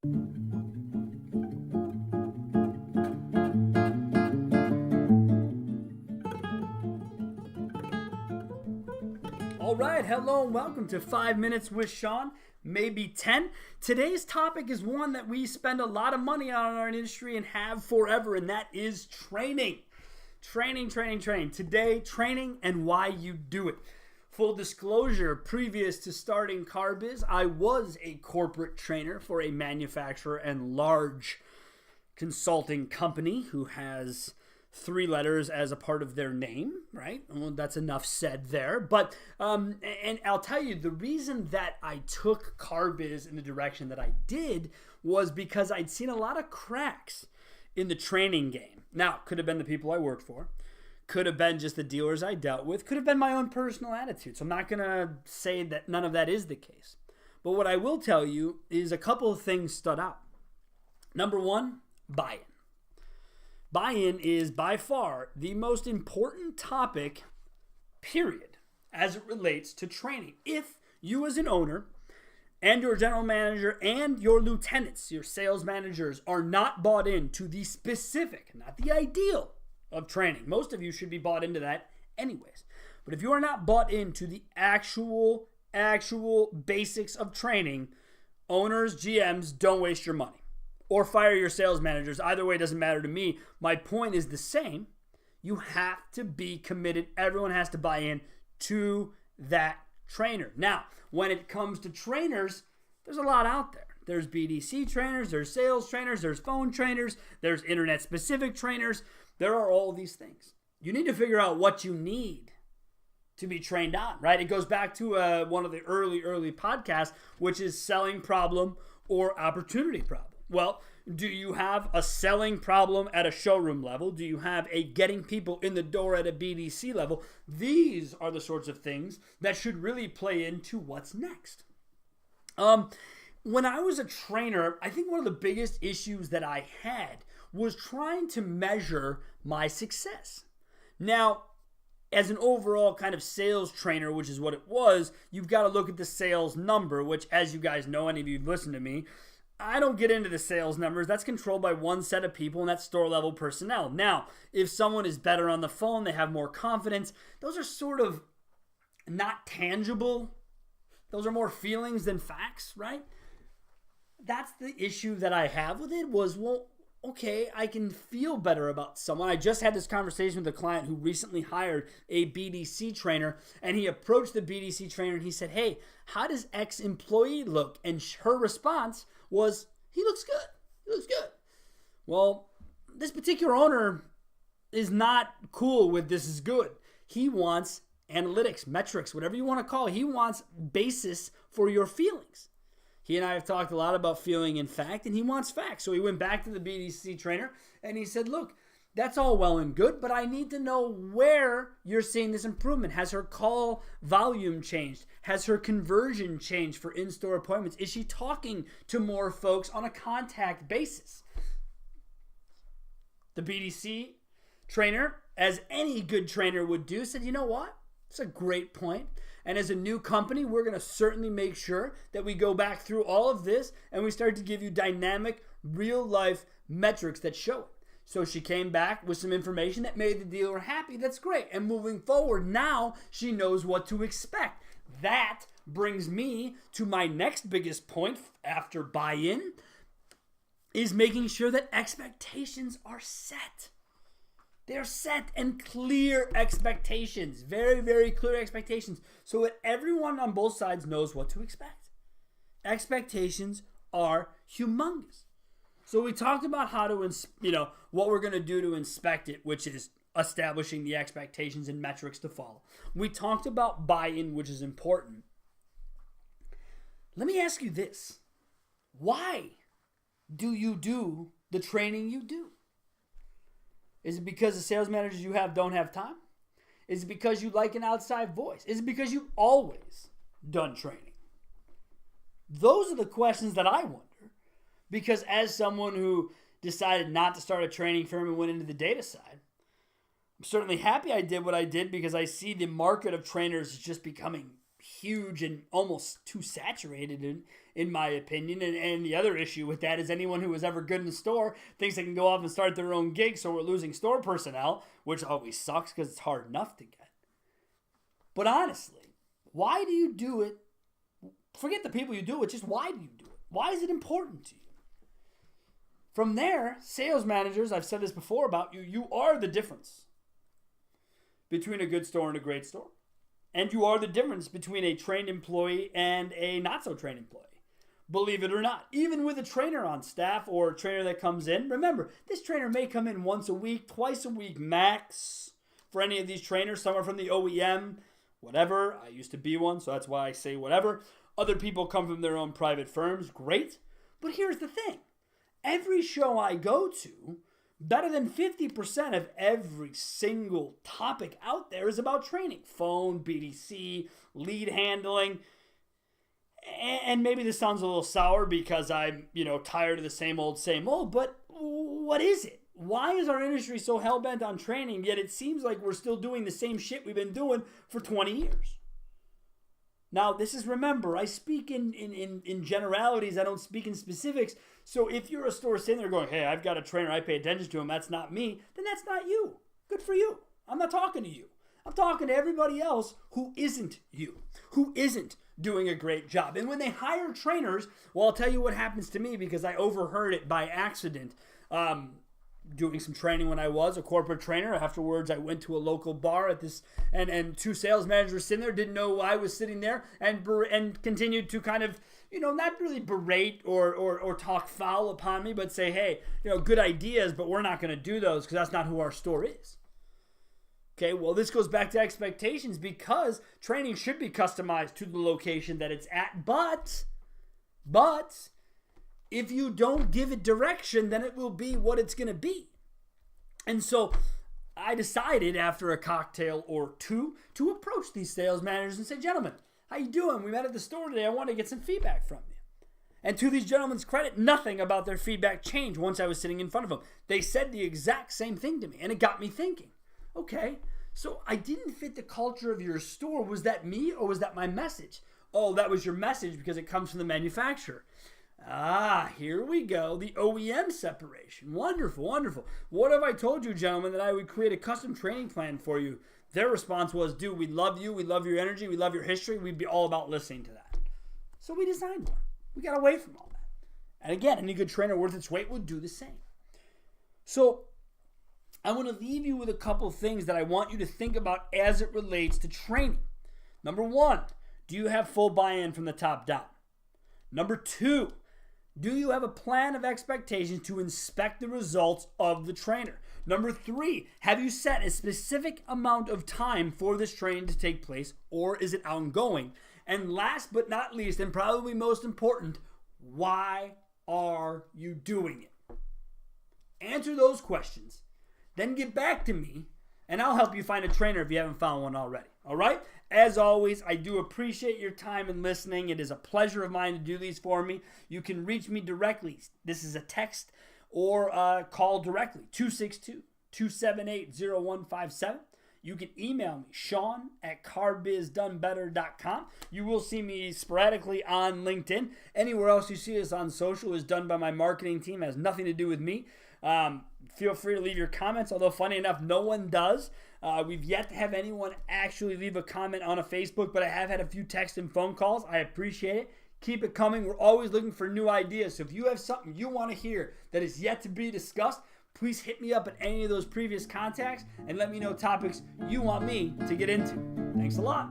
All right, hello and welcome to 5 Minutes with Sean, maybe 10. Today's topic is one that we spend a lot of money on in our industry and have forever, and that is training. Training. Today, training and why you do it. Full disclosure, previous to starting CarBiz, I was a corporate trainer for a manufacturer and large consulting company who has 3 letters as a part of their name, right? Well, that's enough said there. But, and I'll tell you, the reason that I took CarBiz in the direction that I did was because I'd seen a lot of cracks in the training game. Now, could have been the people I worked for, could have been just the dealers I dealt with, could have been my own personal attitude. So I'm not going to say that none of that is the case. But what I will tell you is a couple of things stood out. Number one, buy-in. Buy-in is by far the most important topic, period, as it relates to training. If you as an owner and your general manager and your lieutenants, your sales managers, are not bought into the specific, not the ideal of training, most of you should be bought into that anyways. But if you are not bought into the actual basics of training, owners, GMs, don't waste your money. Or fire your sales managers. Either way, doesn't matter to me. My point is the same. You have to be committed. Everyone has to buy in to that trainer. Now, when it comes to trainers, there's a lot out there. There's BDC trainers, there's sales trainers, there's phone trainers, there's internet-specific trainers. There are all these things. You need to figure out what you need to be trained on, right? It goes back to one of the early podcasts, which is selling problem or opportunity problem. Well, do you have a selling problem at a showroom level? Do you have a getting people in the door at a BDC level? These are the sorts of things that should really play into what's next. When I was a trainer, I think one of the biggest issues that I had was trying to measure my success. Now, as an overall kind of sales trainer, which is what it was, you've got to look at the sales number, which, as you guys know, any of you who've listened to me, I don't get into the sales numbers. That's controlled by one set of people, and that's store-level personnel. Now, if someone is better on the phone, they have more confidence, those are sort of not tangible. Those are more feelings than facts, right? That's the issue that I have with it was, well, okay, I can feel better about someone. I just had this conversation with a client who recently hired a BDC trainer, and he approached the BDC trainer and he said, hey, how does X employee look? And her response was, he looks good. Well, this particular owner is not cool with this is good. He wants analytics, metrics, whatever you want to call it. He wants basis for your feelings. He and I have talked a lot about feeling in fact, and he wants facts. So he went back to the BDC trainer and he said, look, that's all well and good, but I need to know where you're seeing this improvement. Has her call volume changed? Has her conversion changed for in-store appointments? Is she talking to more folks on a contact basis? The BDC trainer, as any good trainer would do, said, you know what? It's a great point. And as a new company, we're going to certainly make sure that we go back through all of this and we start to give you dynamic, real-life metrics that show it. So she came back with some information that made the dealer happy. That's great. And moving forward, now she knows what to expect. That brings me to my next biggest point after buy-in, is making sure that expectations are set. They're set and clear expectations. Very, very clear expectations. So that everyone on both sides knows what to expect. Expectations are humongous. So we talked about how to, what we're going to do to inspect it, which is establishing the expectations and metrics to follow. We talked about buy-in, which is important. Let me ask you this. Why do you do the training you do? Is it because the sales managers you have don't have time? Is it because you like an outside voice? Is it because you've always done training? Those are the questions that I wonder. Because as someone who decided not to start a training firm and went into the data side, I'm certainly happy I did what I did because I see the market of trainers just becoming huge and almost too saturated in my opinion. And the other issue with that is anyone who was ever good in the store thinks they can go off and start their own gig, so we're losing store personnel, which always sucks because it's hard enough to get. But honestly, why do you do it? Forget the people you do it, just why do you do it? Why is it important to you? From there, sales managers, I've said this before about you, you are the difference between a good store and a great store. And you are the difference between a trained employee and a not so trained employee. Believe it or not, even with a trainer on staff or a trainer that comes in, remember, this trainer may come in once a week, twice a week max for any of these trainers. Some are from the OEM, whatever. I used to be one, so that's why I say whatever. Other people come from their own private firms, great. But here's the thing. Every show I go to, better than 50% of every single topic out there is about training. Phone, BDC, lead handling. And maybe this sounds a little sour because I'm, tired of the same old, but what is it? Why is our industry so hell-bent on training, yet it seems like we're still doing the same shit we've been doing for 20 years? Now, remember, I speak in generalities. I don't speak in specifics. So if you're a store sitting there going, hey, I've got a trainer, I pay attention to him, that's not me, then that's not you. Good for you. I'm not talking to you. I'm talking to everybody else who isn't you, who isn't doing a great job. And when they hire trainers, well, I'll tell you what happens to me because I overheard it by accident. Doing some training when I was a corporate trainer. Afterwards, I went to a local bar at this, and two sales managers were sitting there, didn't know I was sitting there, and continued to kind of, not really berate or talk foul upon me, but say, hey, good ideas, but we're not going to do those because that's not who our store is. Okay, well, this goes back to expectations because training should be customized to the location that it's at, but if you don't give it direction, then it will be what it's going to be. And so I decided after a cocktail or two to approach these sales managers and say, gentlemen, how you doing? We met at the store today. I want to get some feedback from you. And to these gentlemen's credit, nothing about their feedback changed once I was sitting in front of them. They said the exact same thing to me, and it got me thinking, okay, so I didn't fit the culture of your store. Was that me or was that my message? Oh, that was your message because it comes from the manufacturer. Here we go. The OEM separation. Wonderful, wonderful. What if I told you, gentlemen, that I would create a custom training plan for you? Their response was, dude, we love you. We love your energy. We love your history. We'd be all about listening to that. So we designed one. We got away from all that. And again, any good trainer worth its weight would do the same. So I want to leave you with a couple things that I want you to think about as it relates to training. Number one, do you have full buy-in from the top down? Number two, do you have a plan of expectations to inspect the results of the trainer? Number three, have you set a specific amount of time for this training to take place, or is it ongoing? And last but not least, and probably most important, why are you doing it? Answer those questions, then get back to me, and I'll help you find a trainer if you haven't found one already. All right? As always, I do appreciate your time and listening. It is a pleasure of mine to do these for me. You can reach me directly. This is a text or call directly, 262-278-0157. You can email me, Sean@carbizdonebetter.com. You will see me sporadically on LinkedIn. Anywhere else you see us on social is done by my marketing team. It has nothing to do with me. Feel free to leave your comments, although funny enough, no one does. We've yet to have anyone actually leave a comment on a Facebook, but I have had a few texts and phone calls. I appreciate it. Keep it coming. We're always looking for new ideas. So if you have something you want to hear that is yet to be discussed, please hit me up at any of those previous contacts and let me know topics you want me to get into. Thanks a lot.